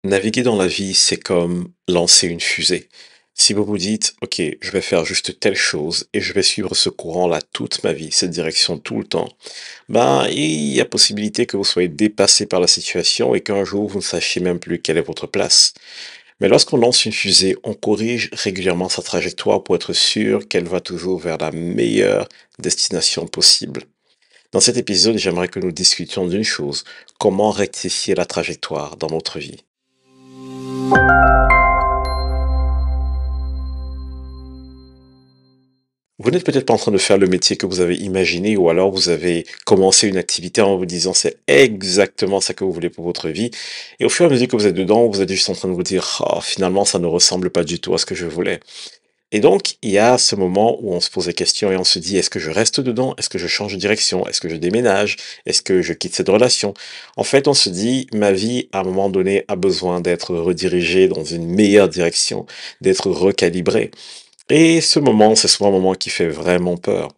Naviguer dans la vie, c'est comme lancer une fusée. Si vous vous dites, OK, je vais faire juste telle chose et je vais suivre ce courant-là toute ma vie, cette direction tout le temps, ben, il y a possibilité que vous soyez dépassé par la situation et qu'un jour vous ne sachiez même plus quelle est votre place. Mais lorsqu'on lance une fusée, on corrige régulièrement sa trajectoire pour être sûr qu'elle va toujours vers la meilleure destination possible. Dans cet épisode, j'aimerais que nous discutions d'une chose, comment rectifier la trajectoire dans notre vie. Vous n'êtes peut-être pas en train de faire le métier que vous avez imaginé ou alors vous avez commencé une activité en vous disant c'est exactement ça que vous voulez pour votre vie. Et au fur et à mesure que vous êtes dedans, vous êtes juste en train de vous dire ah, finalement ça ne ressemble pas du tout à ce que je voulais. Et donc il y a ce moment où on se pose des questions et on se dit est-ce que je reste dedans? Est-ce que je change de direction? Est-ce que je déménage? Est-ce que je quitte cette relation? En fait, on se dit ma vie à un moment donné a besoin d'être redirigée dans une meilleure direction, d'être recalibrée. Et ce moment, c'est souvent un moment qui fait vraiment peur.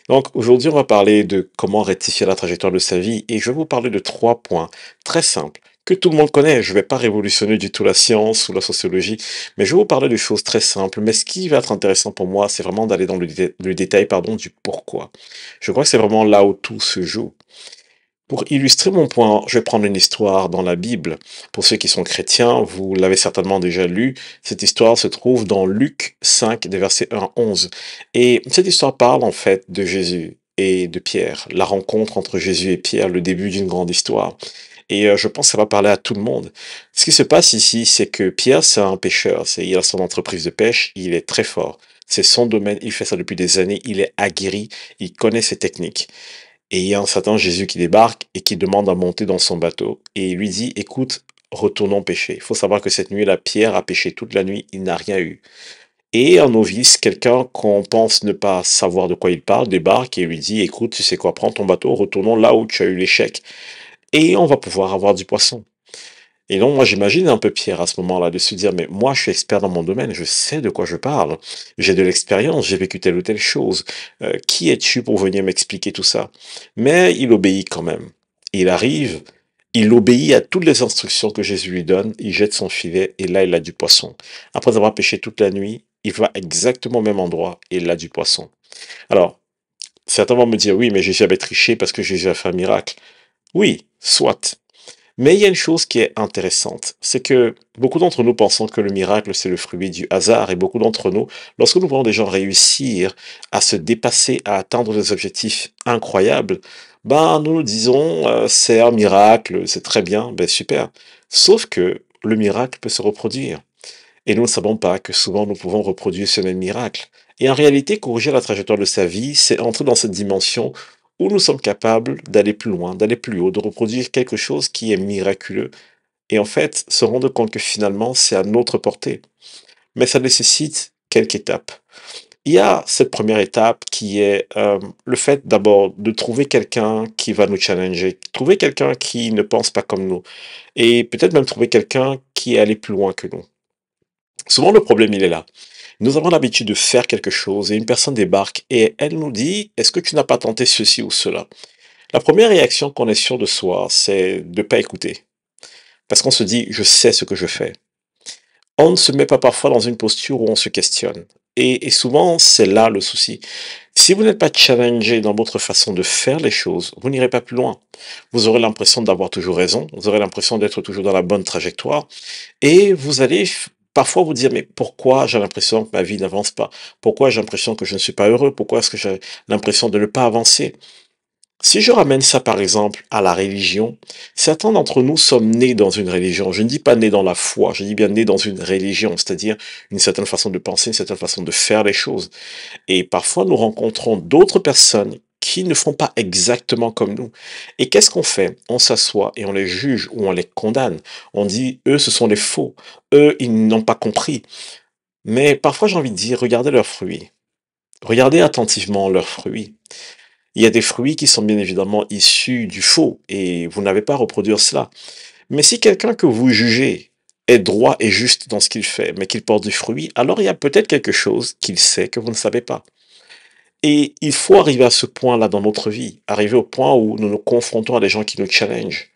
Donc aujourd'hui, on va parler de comment rectifier la trajectoire de sa vie et je vais vous parler de 3 points très simples que tout le monde connaît. Je ne vais pas révolutionner du tout la science ou la sociologie, mais je vais vous parler de choses très simples. Mais ce qui va être intéressant pour moi, c'est vraiment d'aller dans le détail, pardon, du pourquoi. Je crois que c'est vraiment là où tout se joue. Pour illustrer mon point, je vais prendre une histoire dans la Bible. Pour ceux qui sont chrétiens, vous l'avez certainement déjà lu. Cette histoire se trouve dans Luc 5, des versets 1 à 11. Et cette histoire parle en fait de Jésus et de Pierre, la rencontre entre Jésus et Pierre, le début d'une grande histoire. Et je pense que ça va parler à tout le monde. Ce qui se passe ici, c'est que Pierre, c'est un pêcheur. Il a son entreprise de pêche, il est très fort. C'est son domaine, il fait ça depuis des années, il est aguerri, il connaît ses techniques. Et il y a un certain Jésus qui débarque et qui demande à monter dans son bateau. Et il lui dit, écoute, retournons pêcher. Il faut savoir que cette nuit, la Pierre a pêché toute la nuit, il n'a rien eu. Et un novice, quelqu'un qu'on pense ne pas savoir de quoi il parle, débarque et lui dit, écoute, tu sais quoi, prends ton bateau, retournons là où tu as eu l'échec. Et on va pouvoir avoir du poisson. Et donc, moi, j'imagine un peu Pierre à ce moment-là de se dire, mais moi, je suis expert dans mon domaine, je sais de quoi je parle, j'ai de l'expérience, j'ai vécu telle ou telle chose. Qui es-tu pour venir m'expliquer tout ça? Mais il obéit quand même. Il arrive, il obéit à toutes les instructions que Jésus lui donne, il jette son filet et là, il a du poisson. Après avoir pêché toute la nuit, il va exactement au même endroit et il a du poisson. Alors, certains vont me dire, oui, mais Jésus avait triché parce que Jésus a fait un miracle. Oui, soit. Mais il y a une chose qui est intéressante, c'est que beaucoup d'entre nous pensons que le miracle, c'est le fruit du hasard, et beaucoup d'entre nous, lorsque nous voyons des gens réussir à se dépasser, à atteindre des objectifs incroyables, ben nous nous disons, c'est un miracle, c'est très bien, ben super. Sauf que le miracle peut se reproduire. Et nous ne savons pas que souvent nous pouvons reproduire ce même miracle. Et en réalité, corriger la trajectoire de sa vie, c'est entrer dans cette dimension où nous sommes capables d'aller plus loin, d'aller plus haut, de reproduire quelque chose qui est miraculeux. Et en fait, se rendre compte que finalement, c'est à notre portée. Mais ça nécessite quelques étapes. Il y a cette première étape qui est le fait d'abord de trouver quelqu'un qui va nous challenger, trouver quelqu'un qui ne pense pas comme nous, et peut-être même trouver quelqu'un qui est allé plus loin que nous. Souvent, le problème, il est là. Nous avons l'habitude de faire quelque chose et une personne débarque et elle nous dit, est-ce que tu n'as pas tenté ceci ou cela? La première réaction qu'on est sûr de soi, c'est de ne pas écouter. Parce qu'on se dit, je sais ce que je fais. On ne se met pas parfois dans une posture où on se questionne. Et souvent, c'est là le souci. Si vous n'êtes pas challengé dans votre façon de faire les choses, vous n'irez pas plus loin. Vous aurez l'impression d'avoir toujours raison, vous aurez l'impression d'être toujours dans la bonne trajectoire, et vous allez parfois vous dire, mais pourquoi j'ai l'impression que ma vie n'avance pas? Pourquoi j'ai l'impression que je ne suis pas heureux? Pourquoi est-ce que j'ai l'impression de ne pas avancer? Si je ramène ça par exemple à la religion, certains d'entre nous sommes nés dans une religion. Je ne dis pas nés dans la foi, je dis bien nés dans une religion, c'est-à-dire une certaine façon de penser, une certaine façon de faire les choses. Et parfois nous rencontrons d'autres personnes qui ne font pas exactement comme nous. Et qu'est-ce qu'on fait? On s'assoit et on les juge ou on les condamne. On dit, eux, ce sont les faux. Eux, ils n'ont pas compris. Mais parfois, j'ai envie de dire, regardez leurs fruits. Regardez attentivement leurs fruits. Il y a des fruits qui sont bien évidemment issus du faux et vous n'avez pas à reproduire cela. Mais si quelqu'un que vous jugez est droit et juste dans ce qu'il fait, mais qu'il porte du fruit, alors il y a peut-être quelque chose qu'il sait que vous ne savez pas. Et il faut arriver à ce point-là dans notre vie, arriver au point où nous nous confrontons à des gens qui nous challengent.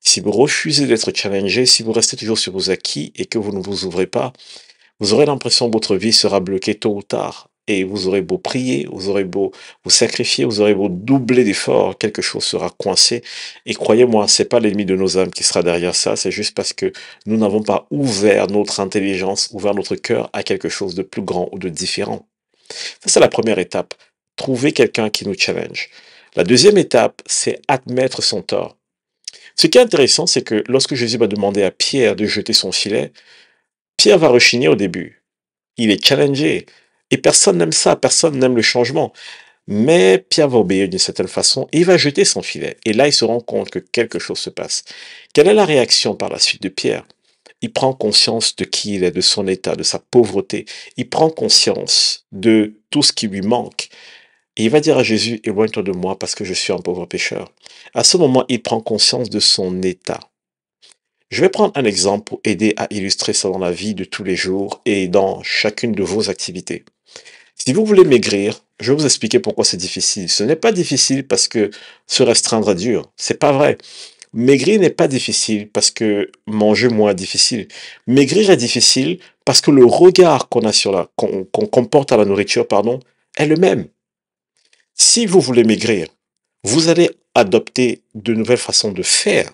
Si vous refusez d'être challengé, si vous restez toujours sur vos acquis et que vous ne vous ouvrez pas, vous aurez l'impression que votre vie sera bloquée tôt ou tard. Et vous aurez beau prier, vous aurez beau vous sacrifier, vous aurez beau doubler d'efforts, quelque chose sera coincé. Et croyez-moi, c'est pas l'ennemi de nos âmes qui sera derrière ça, c'est juste parce que nous n'avons pas ouvert notre intelligence, ouvert notre cœur à quelque chose de plus grand ou de différent. Ça, c'est la première étape. Trouver quelqu'un qui nous challenge. La deuxième étape, c'est admettre son tort. Ce qui est intéressant, c'est que lorsque Jésus va demander à Pierre de jeter son filet, Pierre va rechigner au début. Il est challengé. Et personne n'aime ça, personne n'aime le changement. Mais Pierre va obéir d'une certaine façon et il va jeter son filet. Et là, il se rend compte que quelque chose se passe. Quelle est la réaction par la suite de Pierre? Il prend conscience de qui il est, de son état, de sa pauvreté. Il prend conscience de tout ce qui lui manque. Et il va dire à Jésus, éloigne-toi de moi parce que je suis un pauvre pécheur. À ce moment, il prend conscience de son état. Je vais prendre un exemple pour aider à illustrer ça dans la vie de tous les jours et dans chacune de vos activités. Si vous voulez maigrir, je vais vous expliquer pourquoi c'est difficile. Ce n'est pas difficile parce que se restreindre est dur. C'est pas vrai. Maigrir n'est pas difficile parce que manger moins est difficile. Maigrir est difficile parce que le regard qu'on a sur qu'on porte à la nourriture, pardon, est le même. Si vous voulez maigrir, vous allez adopter de nouvelles façons de faire.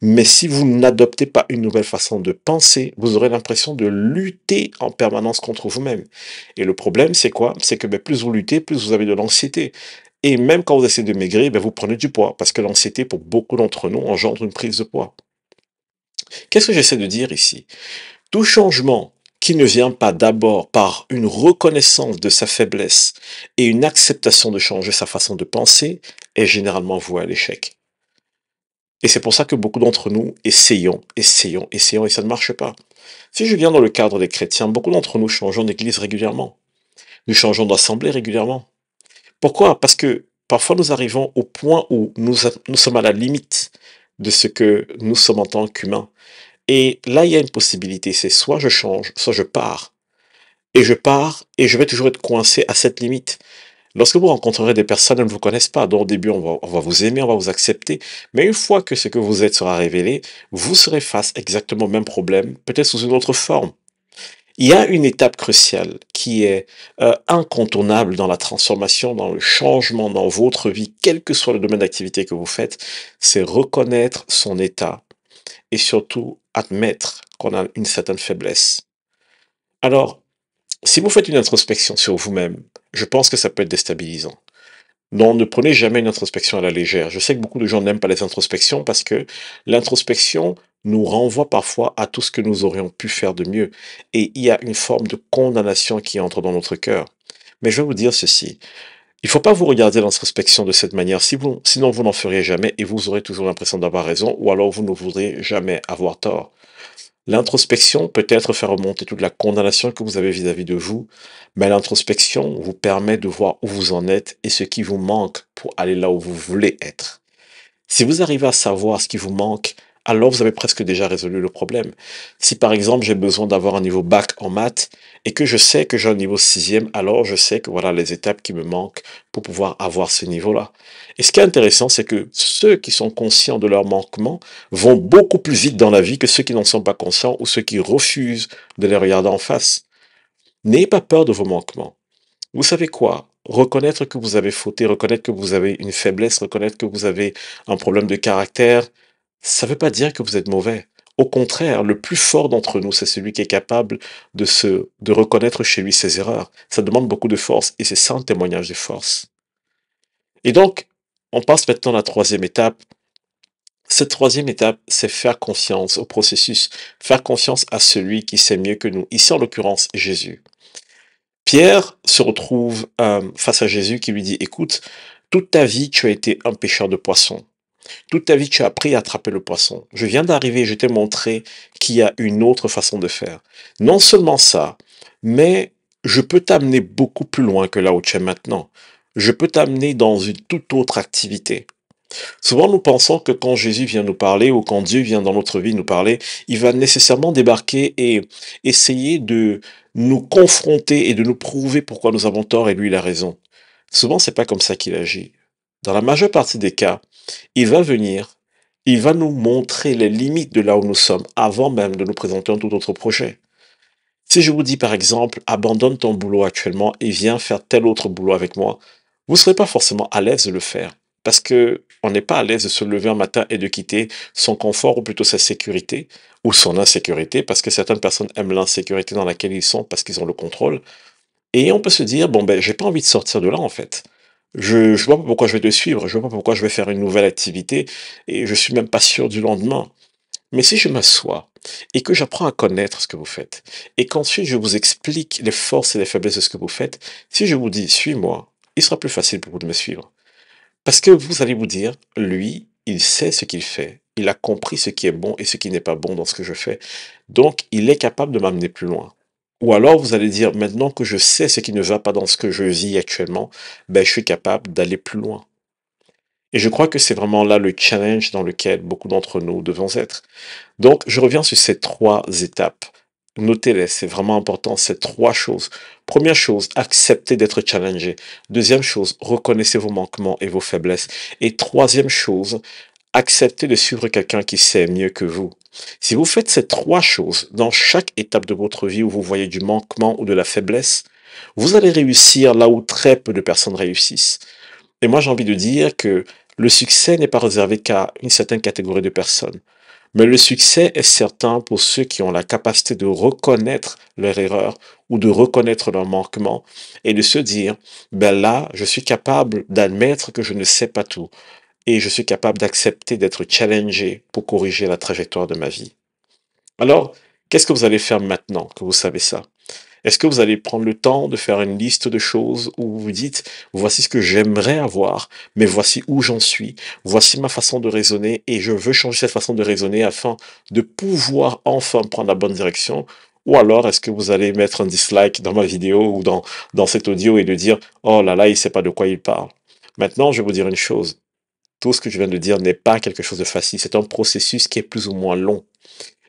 Mais si vous n'adoptez pas une nouvelle façon de penser, vous aurez l'impression de lutter en permanence contre vous-même. Et le problème, c'est quoi? C'est que plus vous luttez, plus vous avez de l'anxiété. Et même quand vous essayez de maigrir, vous prenez du poids, parce que l'anxiété, pour beaucoup d'entre nous, engendre une prise de poids. Qu'est-ce que j'essaie de dire ici? Tout changement qui ne vient pas d'abord par une reconnaissance de sa faiblesse et une acceptation de changer sa façon de penser est généralement voué à l'échec. Et c'est pour ça que beaucoup d'entre nous essayons, et ça ne marche pas. Si je viens dans le cadre des chrétiens, beaucoup d'entre nous changeons d'église régulièrement. Nous changeons d'assemblée régulièrement. Pourquoi? Parce que parfois nous arrivons au point où nous sommes à la limite de ce que nous sommes en tant qu'humains. Et là, il y a une possibilité, c'est soit je change, soit je pars. Et je pars, et je vais toujours être coincé à cette limite. Lorsque vous rencontrerez des personnes qui ne vous connaissent pas, dont au début on va vous aimer, on va vous accepter, mais une fois que ce que vous êtes sera révélé, vous serez face exactement au même problème, peut-être sous une autre forme. Il y a une étape cruciale qui est incontournable dans la transformation, dans le changement dans votre vie, quel que soit le domaine d'activité que vous faites, c'est reconnaître son état et surtout admettre qu'on a une certaine faiblesse. Alors, si vous faites une introspection sur vous-même, je pense que ça peut être déstabilisant. Non, ne prenez jamais une introspection à la légère. Je sais que beaucoup de gens n'aiment pas les introspections parce que l'introspection nous renvoie parfois à tout ce que nous aurions pu faire de mieux. Et il y a une forme de condamnation qui entre dans notre cœur. Mais je vais vous dire ceci. Il ne faut pas vous regarder l'introspection de cette manière, sinon vous n'en ferez jamais et vous aurez toujours l'impression d'avoir raison ou alors vous ne voudrez jamais avoir tort. L'introspection peut être faire remonter toute la condamnation que vous avez vis-à-vis de vous, mais l'introspection vous permet de voir où vous en êtes et ce qui vous manque pour aller là où vous voulez être. Si vous arrivez à savoir ce qui vous manque, alors vous avez presque déjà résolu le problème. Si par exemple j'ai besoin d'avoir un niveau bac en maths et que je sais que j'ai un niveau sixième, alors je sais que voilà les étapes qui me manquent pour pouvoir avoir ce niveau-là. Et ce qui est intéressant, c'est que ceux qui sont conscients de leur manquement vont beaucoup plus vite dans la vie que ceux qui n'en sont pas conscients ou ceux qui refusent de les regarder en face. N'ayez pas peur de vos manquements. Vous savez quoi? Reconnaître que vous avez fauté, reconnaître que vous avez une faiblesse, reconnaître que vous avez un problème de caractère, ça ne veut pas dire que vous êtes mauvais. Au contraire, le plus fort d'entre nous, c'est celui qui est capable de reconnaître chez lui ses erreurs. Ça demande beaucoup de force et c'est ça un témoignage de force. Et donc, on passe maintenant à la troisième étape. Cette troisième étape, c'est faire confiance au processus, faire confiance à celui qui sait mieux que nous. Ici, en l'occurrence, Jésus. Pierre se retrouve face à Jésus qui lui dit, écoute, toute ta vie, tu as été un pêcheur de poissons. Toute ta vie, tu as appris à attraper le poisson. Je viens d'arriver, je t'ai montré qu'il y a une autre façon de faire. Non seulement ça, mais je peux t'amener beaucoup plus loin que là où tu es maintenant. Je peux t'amener dans une toute autre activité. Souvent, nous pensons que quand Jésus vient nous parler ou quand Dieu vient dans notre vie nous parler, il va nécessairement débarquer et essayer de nous confronter et de nous prouver pourquoi nous avons tort et lui il a raison. Souvent, c'est pas comme ça qu'il agit. Dans la majeure partie des cas, il va venir, Il va nous montrer les limites de là où nous sommes avant même de nous présenter un tout autre projet. Si je vous dis par exemple, abandonne ton boulot actuellement et viens faire tel autre boulot avec moi, vous ne serez pas forcément à l'aise de le faire. Parce que on n'est pas à l'aise de se lever un matin et de quitter son confort ou plutôt sa sécurité ou son insécurité, parce que certaines personnes aiment l'insécurité dans laquelle ils sont parce qu'ils ont le contrôle. Et on peut se dire, bon ben, j'ai pas envie de sortir de là en fait. Je vois pas pourquoi je vais te suivre, je vois pas pourquoi je vais faire une nouvelle activité et je suis même pas sûr du lendemain. Mais si je m'assois et que j'apprends à connaître ce que vous faites, et qu'ensuite je vous explique les forces et les faiblesses de ce que vous faites, si je vous dis suis-moi, il sera plus facile pour vous de me suivre. Parce que vous allez vous dire, lui, il sait ce qu'il fait, il a compris ce qui est bon et ce qui n'est pas bon dans ce que je fais, donc il est capable de m'amener plus loin. Ou alors vous allez dire, maintenant que je sais ce qui ne va pas dans ce que je vis actuellement, ben je suis capable d'aller plus loin. Et je crois que c'est vraiment là le challenge dans lequel beaucoup d'entre nous devons être. Donc, je reviens sur ces 3 étapes. Notez-les, c'est vraiment important, ces 3 choses. Première chose, acceptez d'être challengé. Deuxième chose, reconnaissez vos manquements et vos faiblesses. Et troisième chose, acceptez de suivre quelqu'un qui sait mieux que vous. Si vous faites ces 3 choses dans chaque étape de votre vie où vous voyez du manquement ou de la faiblesse, vous allez réussir là où très peu de personnes réussissent. Et moi, j'ai envie de dire que le succès n'est pas réservé qu'à une certaine catégorie de personnes. Mais le succès est certain pour ceux qui ont la capacité de reconnaître leur erreur ou de reconnaître leur manquement et de se dire, ben là, je suis capable d'admettre que je ne sais pas tout et je suis capable d'accepter d'être challengé pour corriger la trajectoire de ma vie. Alors, qu'est-ce que vous allez faire maintenant que vous savez ça? Est-ce que vous allez prendre le temps de faire une liste de choses où vous vous dites, voici ce que j'aimerais avoir, mais voici où j'en suis, voici ma façon de raisonner et je veux changer cette façon de raisonner afin de pouvoir enfin prendre la bonne direction? Ou alors est-ce que vous allez mettre un dislike dans ma vidéo ou dans cet audio et de dire, oh là là, il sait pas de quoi il parle. Maintenant, je vais vous dire une chose. Tout ce que je viens de dire n'est pas quelque chose de facile. C'est un processus qui est plus ou moins long,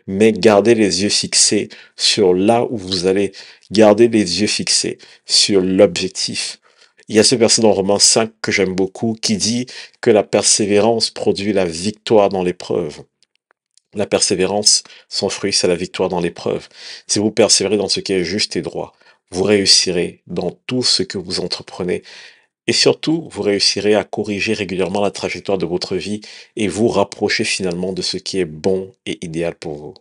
mais gardez les yeux fixés sur là où vous allez. Gardez les yeux fixés sur l'objectif. Il y a ce verset dans Romains 5 que j'aime beaucoup qui dit que la persévérance produit la victoire dans l'épreuve. La persévérance, son fruit, c'est la victoire dans l'épreuve. Si vous persévérez dans ce qui est juste et droit, vous réussirez dans tout ce que vous entreprenez. Et surtout, vous réussirez à corriger régulièrement la trajectoire de votre vie et vous rapprocher finalement de ce qui est bon et idéal pour vous.